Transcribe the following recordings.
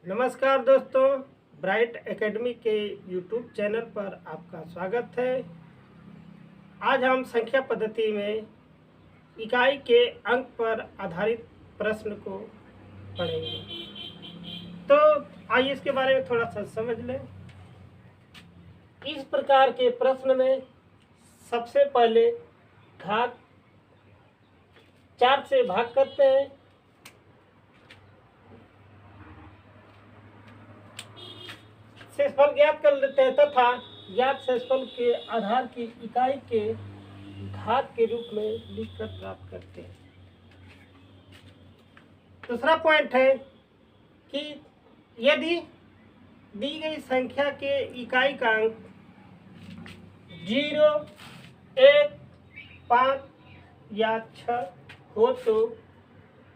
नमस्कार दोस्तों, bright academy के यूट्यूब चैनल पर आपका स्वागत है। आज हम संख्या पद्धति में इकाई के अंक पर आधारित प्रश्न को पढ़ेंगे। तो आइए इसके बारे में थोड़ा सा समझ लें। इस प्रकार के प्रश्न में सबसे पहले घात 4 से भाग करते हैं। शेषफल ज्ञात कर लेते हैं तथा ज्ञात शेषफल के आधार की इकाई के घात के रूप में लिखकर प्राप्त करते हैं। दूसरा पॉइंट है कि यदि दी गई संख्या के इकाई का अंक 0, 1, 5 या 6 हो तो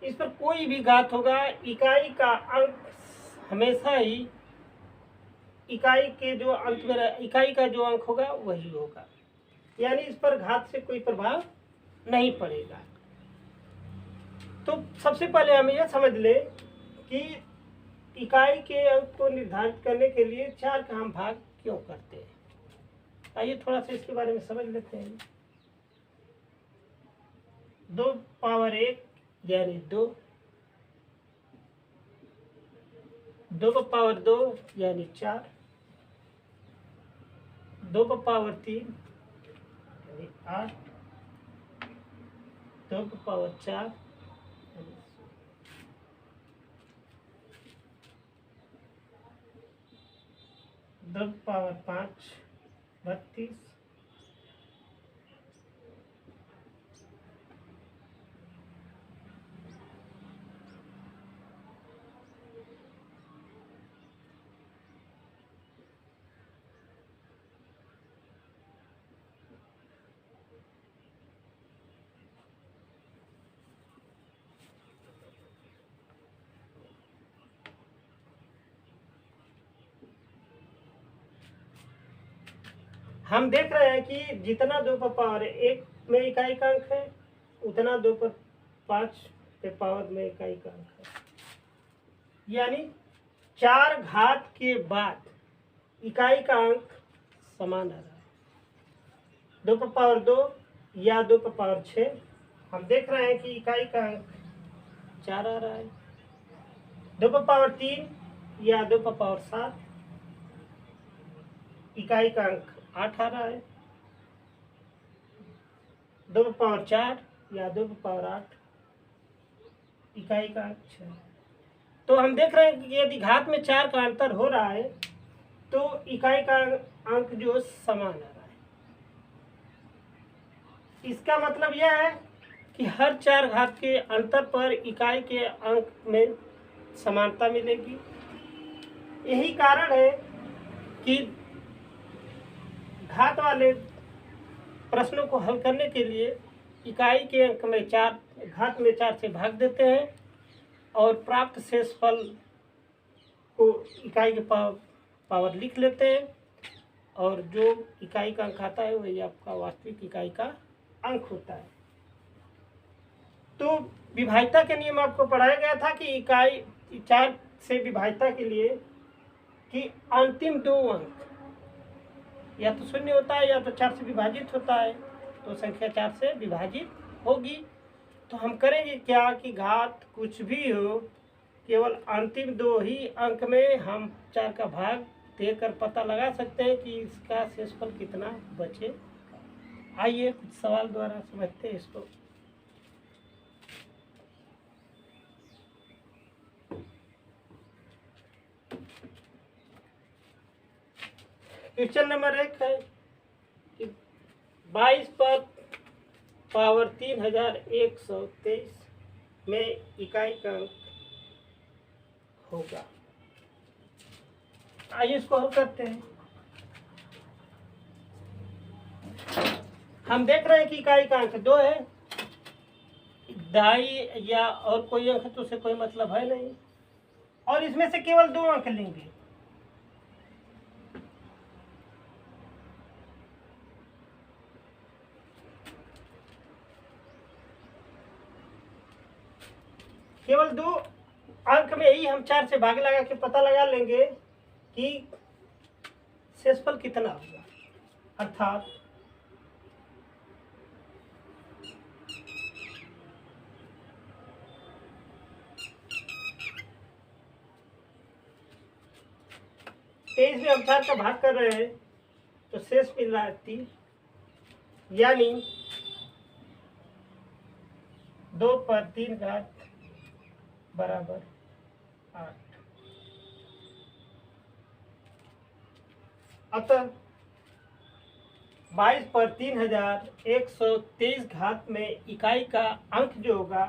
इस पर कोई भी घात होगा, इकाई का अंक हमेशा ही इकाई के जो अंत में इकाई का जो अंक होगा वही होगा, यानी इस पर घात से कोई प्रभाव नहीं पड़ेगा। तो सबसे पहले हम यह समझ ले कि इकाई के अंक को निर्धारित करने के लिए 4 का हम भाग क्यों करते हैं। आइए थोड़ा सा इसके बारे में समझ लेते हैं। 2 पावर 1 यानी 2, 2 पावर 2 यानी 4, 2 पावर 3 यानी 8, 2 पावर 4 2 पावर 5 32, हम देख रहे हैं कि जितना 2 पावर 1 में इकाई का अंक है उतना 2 पर 5 के पावर में इकाई का अंक है, यानी 4 घात के बाद इकाई का अंक समान आ रहा है। 2 पर पावर 2 या 2 पर पावर 6 हम देख रहे हैं कि इकाई का अंक 4 आ रहा है। 2 पर पावर 3 या 2 पर पावर 7 इकाई का अंक 8 आ रहा है। 2 पर पावर 4 या 2 पर पावर 8 इकाई का अंक 6। तो हम देख रहे हैं कि यदि घात में 4 का अंतर हो रहा है तो इकाई का अंक जो समान आ रहा है। इसका मतलब यह है कि हर 4 घात के अंतर पर इकाई के अंक में समानता मिलेगी। यही कारण है कि घात वाले प्रश्नों को हल करने के लिए इकाई के अंक में 4 घात में 4 से भाग देते हैं और प्राप्त शेषफल को इकाई के पावर लिख लेते हैं और जो इकाई का अंक आता है वही आपका वास्तविक इकाई का अंक होता है। तो विभाज्यता के नियम आपको पढ़ाया गया था कि इकाई 4 से विभाज्यता के लिए कि अंतिम 2 अंक या तो 0 होता है या तो 4 से विभाजित होता है, तो संख्या 4 से विभाजित होगी। तो हम करेंगे क्या कि घात कुछ भी हो, केवल अंतिम 2 ही अंक में हम 4 का भाग देकर पता लगा सकते हैं कि इसका शेषफल कितना बचे। आइए कुछ सवाल द्वारा समझते हैं इसको। क्वेश्चन नंबर 1 है कि 22 पर पावर 3123 में इकाई का अंक होगा। आइए इसको हल करते हैं। हम देख रहे हैं कि इकाई का अंक 2 है, दाई या और कोई अंक है तो उसे कोई मतलब है नहीं, और इसमें से केवल 2 अंक लेंगे। केवल 2 अंक में ही हम 4 से भाग लगा के पता लगा लेंगे कि शेषफल कितना होगा। अर्थात तेईस में हम 4 का भाग कर रहे हैं तो शेष मिल रहा है 3, यानी 2 पर 3 घात बराबर 8। अतः 22 पर 3123 घात में इकाई का अंक जो होगा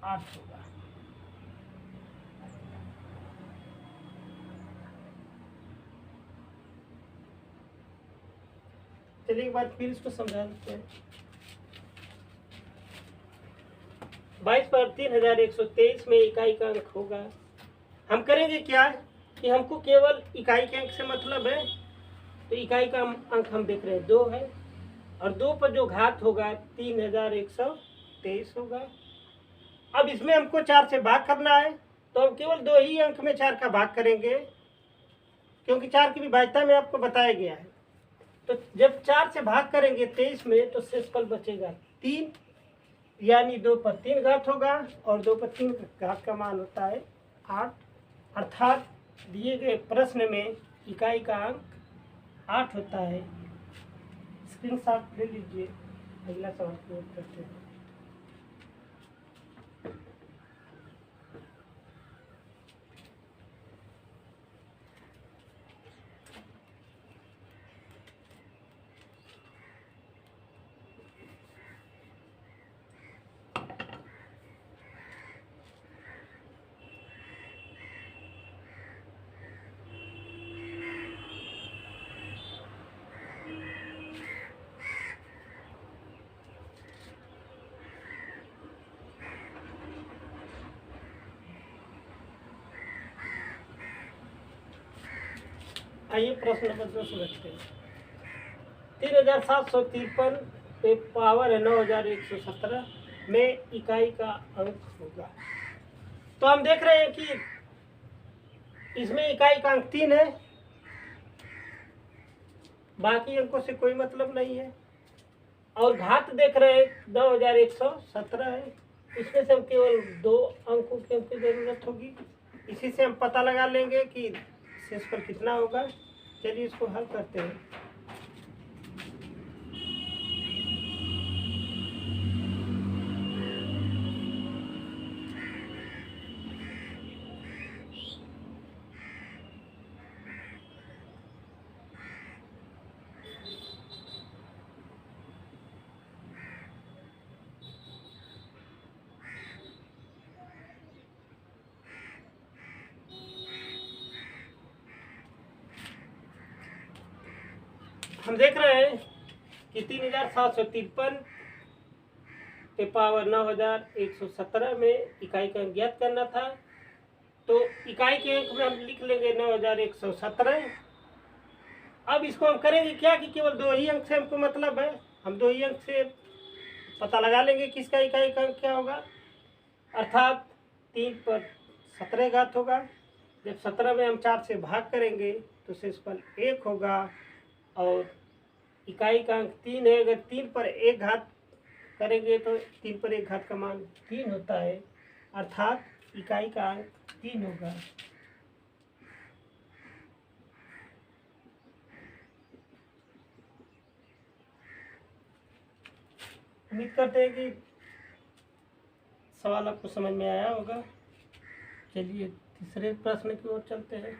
8 होगा। चलिए एक बार फिर इसको समझा देते हैं। 22 पर 3123 में इकाई का अंक होगा। हम करेंगे क्या कि हमको केवल इकाई के अंक से मतलब है, तो इकाई का अंक हम देख रहे हैं 2 है, और 2 पर जो घात होगा 3123 होगा। अब इसमें हमको 4 से भाग करना है, तो हम केवल 2 ही अंक में 4 का भाग करेंगे, क्योंकि 4 की विभाज्यता में आपको बताया गया है। तो जब 4 से भाग करेंगे 23 में तो शेषफल बचेगा 3, यानी 2 पर 3 घात होगा, और 2 पर 3 घात का मान होता है 8। अर्थात दिए गए प्रश्न में इकाई का अंक 8 होता है। स्क्रीनशॉट ले लीजिए, अगला सवाल की ओर करते हैं। आइए प्रश्न नंबर 2 समझते हैं। 3753 पे पावर है 9117 में इकाई का अंक होगा। तो हम देख रहे हैं कि इसमें इकाई का अंक 3 है, बाकी अंकों से कोई मतलब नहीं है, और घात देख रहे हैं 9117 है। इसमें से हम केवल 2 अंकों की हमको जरूरत होगी। इसी से हम पता लगा लेंगे कि शेषफल कितना होगा। चलिए इसको हल करते हैं। हम देख रहे हैं कि 3753 पे पावर 9117 में इकाई का अंक ज्ञात करना था। तो इकाई के अंक में हम लिख लेंगे 9117। अब इसको हम करेंगे क्या कि केवल 2 ही अंक से हमको मतलब है, हम 2 ही अंक से पता लगा लेंगे कि इसका इकाई का अंक क्या होगा। अर्थात 3 पर 17 घात होगा। जब 17 में हम 4 से भाग करेंगे तो शेषफल 1 होगा, और इकाई का अंक 3 है। अगर 3 पर 1 घात करेंगे तो 3 पर 1 घात का मान 3 होता है। अर्थात इकाई का अंक 3 होगा। उम्मीद करते हैं कि सवाल आपको समझ में आया होगा। चलिए तीसरे प्रश्न की ओर चलते हैं।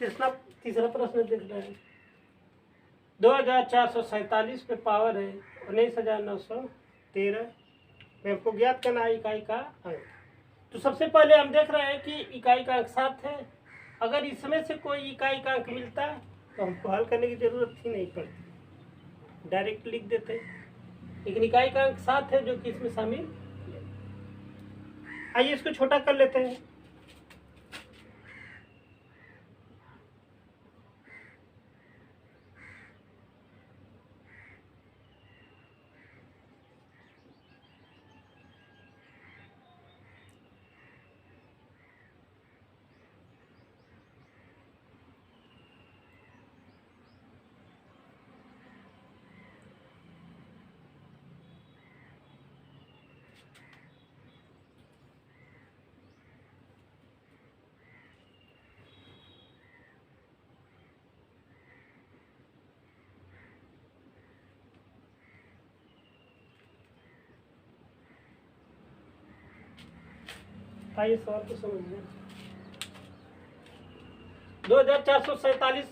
तीसरा प्रश्न देख रहे हैं। 2447 पे पावर है 19,913 में हमको ज्ञात करना है इकाई का अंक। तो सबसे पहले हम देख रहे हैं कि इकाई का अंक 7 है। अगर इसमें से कोई इकाई का अंक मिलता तो हमको हल करने की जरूरत ही नहीं पड़ती, डायरेक्ट लिख देते। लेकिन इकाई का अंक 7 है जो कि इसमें शामिल। आइए इसको छोटा कर लेते हैं। आइए सवाल को समझिए। 2447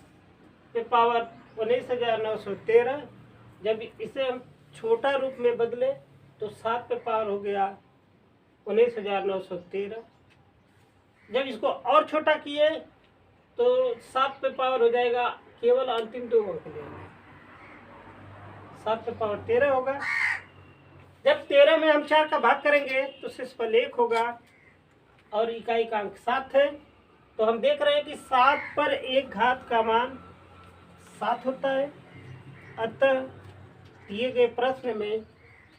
पे पावर 19,913, जब इसे हम छोटा रूप में बदले तो 7 पे पावर हो गया 19,913। जब इसको और छोटा किए तो 7 पे पावर हो जाएगा, केवल अंतिम 2 अंक लेंगे, 7 पे पावर 13 होगा। जब 13 में हम 4 का भाग करेंगे तो शेषफल 1 होगा और इकाई का अंक 7 है। तो हम देख रहे हैं कि 7 पर 1 घात का मान 7 होता है। अतः दिए गए प्रश्न में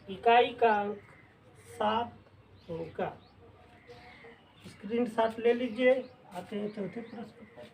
इकाई का अंक 7 होगा। स्क्रीनशॉट ले लीजिए। आते हैं चौथे प्रश्न पर।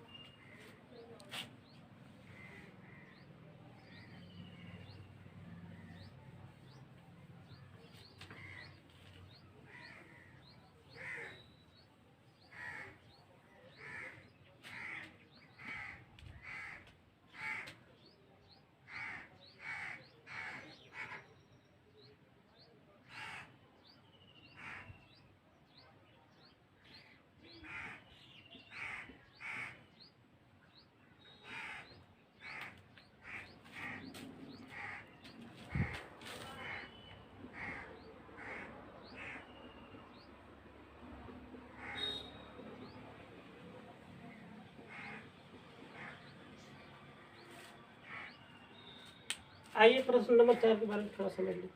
आइए प्रश्न नंबर 4 के बारे में थोड़ा समझ लीजिए।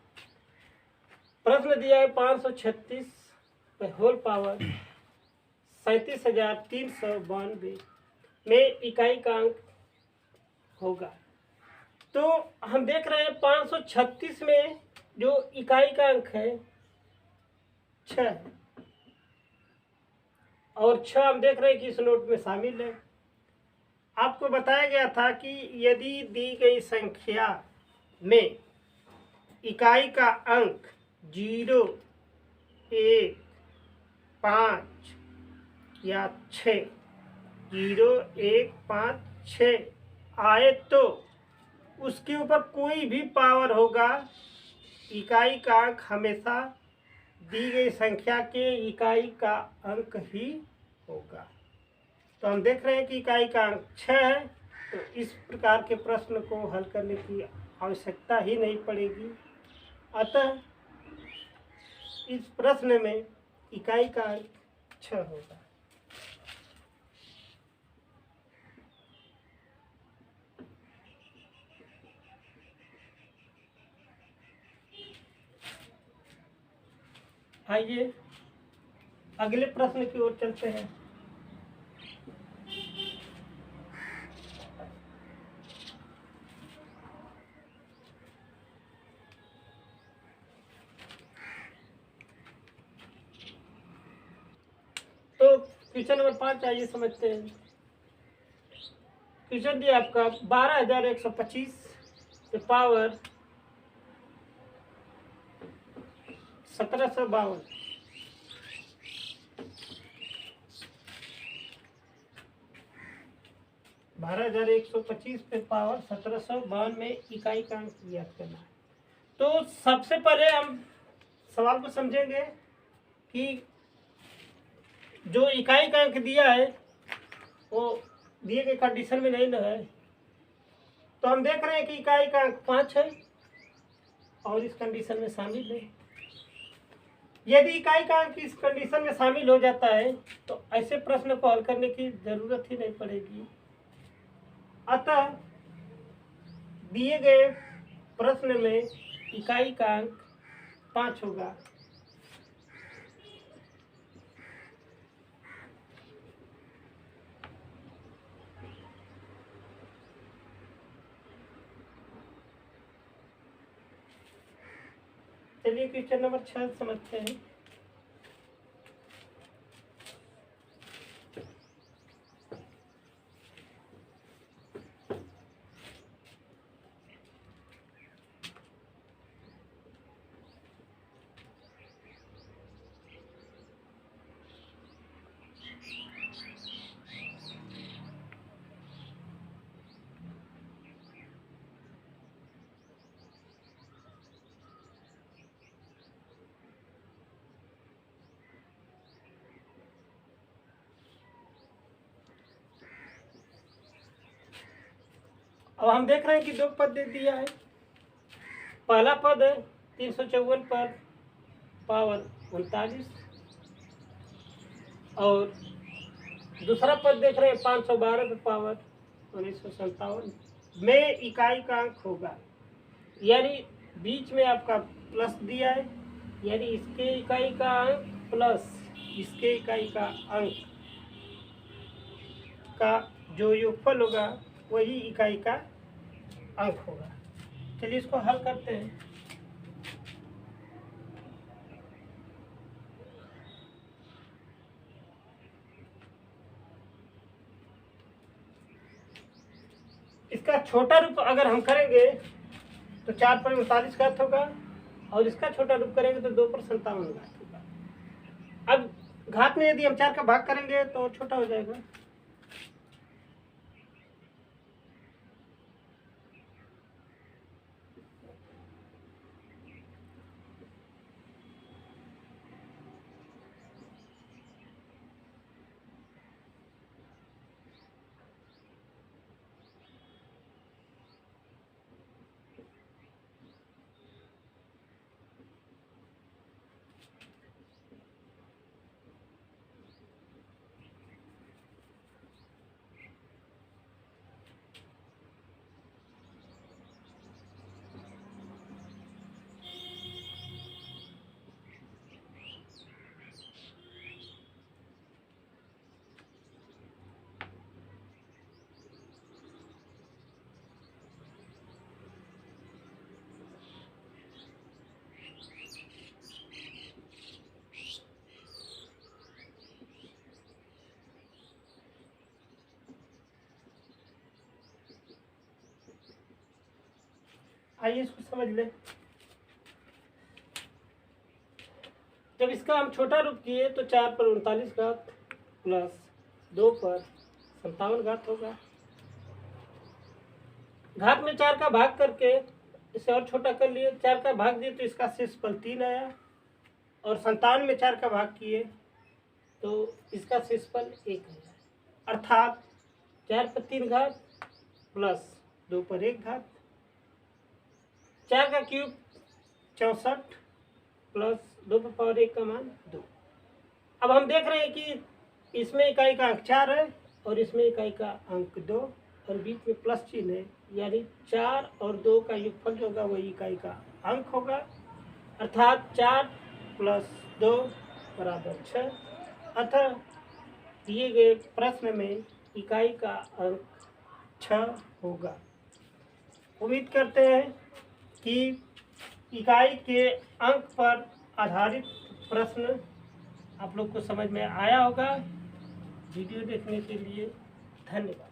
प्रश्न दिया है 536 पे होल पावर 37,392 में इकाई का अंक होगा। तो हम देख रहे हैं 536 में जो इकाई का अंक है 6, और 6 हम देख रहे हैं कि इस नोट में शामिल है। आपको बताया गया था कि यदि दी गई संख्या में इकाई का अंक 0, 1, 5 या 6, 0, 1, 5, 6 आए तो उसके ऊपर कोई भी पावर होगा, इकाई का अंक हमेशा दी गई संख्या के इकाई का अंक ही होगा। तो हम देख रहे हैं कि इकाई का अंक 6 है। तो इस प्रकार के प्रश्न को हल करने की आवश्यकता ही नहीं पड़ेगी। अतः इस प्रश्न में इकाई का अंक 6 होगा। आइए अगले प्रश्न की ओर चलते हैं। तो क्वेश्चन नंबर 5 आइए समझते हैं। क्वेश्चन दिया आपका 12,125 से पावर 1752 12,125 पे पावर 1752 में इकाई का अंक ज्ञात करना है। तो सबसे पहले हम सवाल को समझेंगे कि जो इकाई का अंक दिया है वो दिए गए कंडीशन में नहीं ना है, तो हम देख रहे हैं कि इकाई का अंक 5 है और इस कंडीशन में शामिल है। यदि इकाई का अंक इस कंडीशन में शामिल हो जाता है तो ऐसे प्रश्न को हल करने की जरूरत ही नहीं पड़ेगी। अतः दिए गए प्रश्न में इकाई का अंक 5 होगा। चलिए क्वेश्चन नंबर 6 समझते हैं। अब हम देख रहे हैं कि दो पद दे दिया है। पहला पद है 354 पर पावर 39 और दूसरा पद देख रहे हैं 512 पर पावर 1957 में इकाई का अंक होगा। यानी बीच में आपका प्लस दिया है, यानी इसके इकाई का अंक प्लस इसके इकाई का अंक का जो योगफल होगा वही इकाई का अंक होगा। चलिए इसको हल करते हैं। इसका छोटा रूप अगर हम करेंगे तो 4 पर 39 घात होगा और इसका छोटा रूप करेंगे तो 2 पर 57 घात होगा। अब घात में यदि हम 4 का भाग करेंगे तो छोटा हो जाएगा। आइए इसको समझ लें। जब इसका हम छोटा रूप किए तो 4 पर 39 घात प्लस 2 पर 57 घात होगा। घात में 4 का भाग करके इसे और छोटा कर लिए, 4 का भाग दिए तो इसका शेषफल 3 आया और 57 में 4 का भाग किए तो इसका शेषफल 1 आया। अर्थात 4 पर 3 घात प्लस 2 पर 1 घात, 4 का क्यूब 64 प्लस 2 पर पावर 1 का मान 2। अब हम देख रहे हैं कि इसमें इकाई का अंक 4 है और इसमें इकाई का अंक 2 और बीच में प्लस चिन्ह है, यानी 4 और 2 का योगफल जो होगा वही इकाई का अंक होगा। अर्थात 4 प्लस 2 बराबर 6। अतः दिए गए प्रश्न में इकाई का अंक 6 होगा। उम्मीद करते हैं कि इकाई के अंक पर आधारित प्रश्न आप लोग को समझ में आया होगा। वीडियो देखने के लिए धन्यवाद।